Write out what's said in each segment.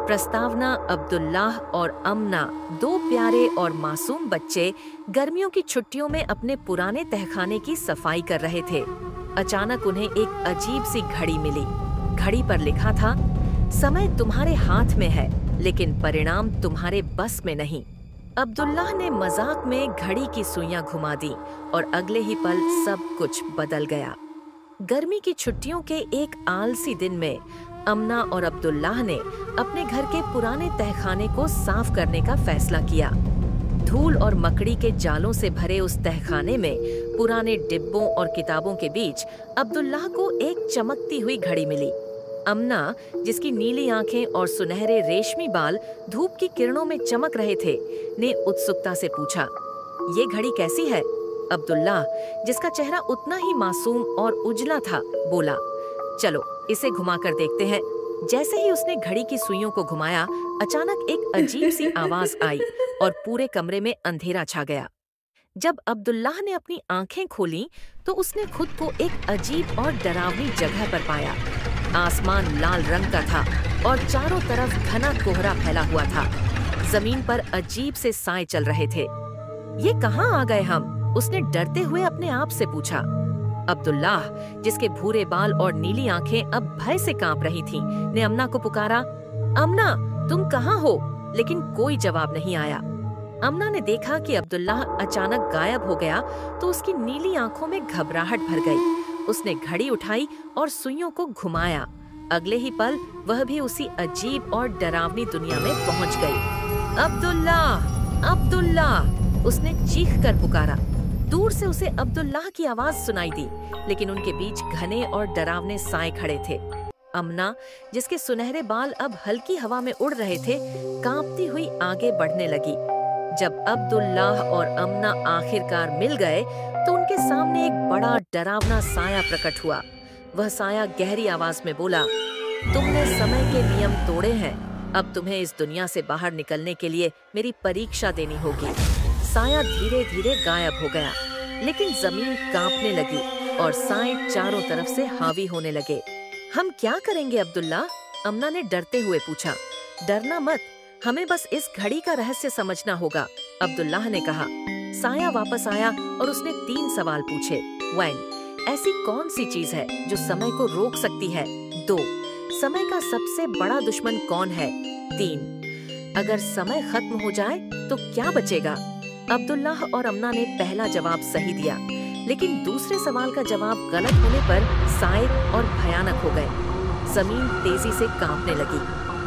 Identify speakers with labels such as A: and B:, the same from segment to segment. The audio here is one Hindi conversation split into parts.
A: प्रस्तावना अब्दुल्लाह और अमना, दो प्यारे और मासूम बच्चे गर्मियों की छुट्टियों में अपने पुराने तहखाने की सफाई कर रहे थे। अचानक उन्हें एक अजीब सी घड़ी मिली। घड़ी पर लिखा था, समय तुम्हारे हाथ में है लेकिन परिणाम तुम्हारे बस में नहीं। अब्दुल्लाह ने मजाक में घड़ी की सुइयां घुमा दी और अगले ही पल सब कुछ बदल गया। गर्मी की छुट्टियों के एक आलसी दिन में अमना और अब्दुल्लाह ने अपने घर के पुराने तहखाने को साफ करने का फैसला किया। धूल और मकड़ी के जालों से भरे उस तहखाने में पुराने डिब्बों और किताबों के बीच अब्दुल्लाह को एक चमकती हुई घड़ी मिली। अमना, जिसकी नीली आंखें और सुनहरे रेशमी बाल धूप की किरणों में चमक रहे थे, ने उत्सुकता से पूछा, ये घड़ी कैसी है? अब्दुल्लाह, जिसका चेहरा उतना ही मासूम और उजला था, बोला, चलो इसे घुमाकर देखते हैं। जैसे ही उसने घड़ी की सुइयों को घुमाया, अचानक एक अजीब सी आवाज आई और पूरे कमरे में अंधेरा छा गया। जब अब्दुल्लाह ने अपनी आंखें खोलीं, तो उसने खुद को एक अजीब और डरावनी जगह पर पाया। आसमान लाल रंग का था और चारों तरफ घना कोहरा फैला हुआ था। जमीन पर अजीब से साए चल रहे थे। ये कहाँ आ गए हम? उसने डरते हुए अपने आप से पूछा। अब्दुल्लाह, जिसके भूरे बाल और नीली आंखें अब भय से कांप रही थीं, ने अमना को पुकारा, अमना, तुम कहाँ हो? लेकिन कोई जवाब नहीं आया। अमना ने देखा कि अब्दुल्लाह अचानक गायब हो गया तो उसकी नीली आंखों में घबराहट भर गई। उसने घड़ी उठाई और सुइयों को घुमाया। अगले ही पल वह भी उसी अजीब और डरावनी दुनिया में पहुंच गई। अब्दुल्लाह, अब्दुल्लाह, उसने चीख कर पुकारा। दूर से उसे अब्दुल्लाह की आवाज सुनाई दी, लेकिन उनके बीच घने और डरावने साए खड़े थे। अमना, जिसके सुनहरे बाल अब हल्की हवा में उड़ रहे थे, कांपती हुई आगे बढ़ने लगी। जब अब्दुल्लाह और अमना आखिरकार मिल गए तो उनके सामने एक बड़ा डरावना साया प्रकट हुआ। वह साया गहरी आवाज में बोला, तुमने समय के नियम तोड़े हैं। अब तुम्हें इस दुनिया से बाहर निकलने के लिए मेरी परीक्षा देनी होगी। साया धीरे धीरे गायब हो गया, लेकिन जमीन कांपने लगी और साए चारों तरफ से हावी होने लगे। हम क्या करेंगे अब्दुल्लाह? अमना ने डरते हुए पूछा। डरना मत, हमें बस इस घड़ी का रहस्य समझना होगा, अब्दुल्लाह ने कहा। साया वापस आया और उसने 3 सवाल पूछे। 1. ऐसी कौन सी चीज है जो समय को रोक सकती है? 2. समय का सबसे बड़ा दुश्मन कौन है? 3. अगर समय खत्म हो जाए तो क्या बचेगा? अब्दुल्लाह और अमना ने पहला जवाब सही दिया, लेकिन दूसरे सवाल का जवाब गलत होने पर साए और भयानक हो गए। जमीन तेजी से कांपने लगी।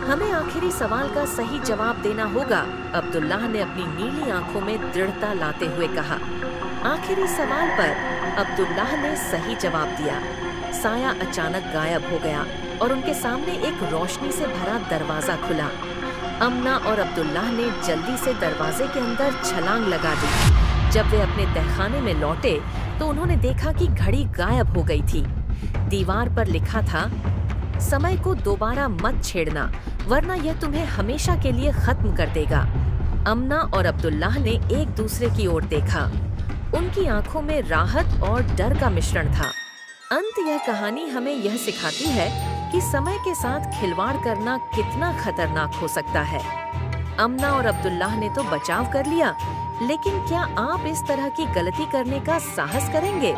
A: हमें आखिरी सवाल का सही जवाब देना होगा, अब्दुल्लाह ने अपनी नीली आंखों में दृढ़ता लाते हुए कहा। आखिरी सवाल पर अब्दुल्लाह ने सही जवाब दिया। साया अचानक गायब हो गया और उनके सामने एक रोशनी से भरा दरवाजा खुला। अमना और अब्दुल्लाह ने जल्दी से दरवाजे के अंदर छलांग लगा दी। जब वे अपने तहखाने में लौटे तो उन्होंने देखा कि घड़ी गायब हो गई थी। दीवार पर लिखा था, समय को दोबारा मत छेड़ना, वरना यह तुम्हें हमेशा के लिए खत्म कर देगा। अमना और अब्दुल्लाह ने एक दूसरे की ओर देखा। उनकी आंखों में राहत और डर का मिश्रण था। अंत यह कहानी हमें यह सिखाती है कि समय के साथ खिलवाड़ करना कितना खतरनाक हो सकता है। अमना और अब्दुल्लाह ने तो बचाव कर लिया, लेकिन क्या आप इस तरह की गलती करने का साहस करेंगे?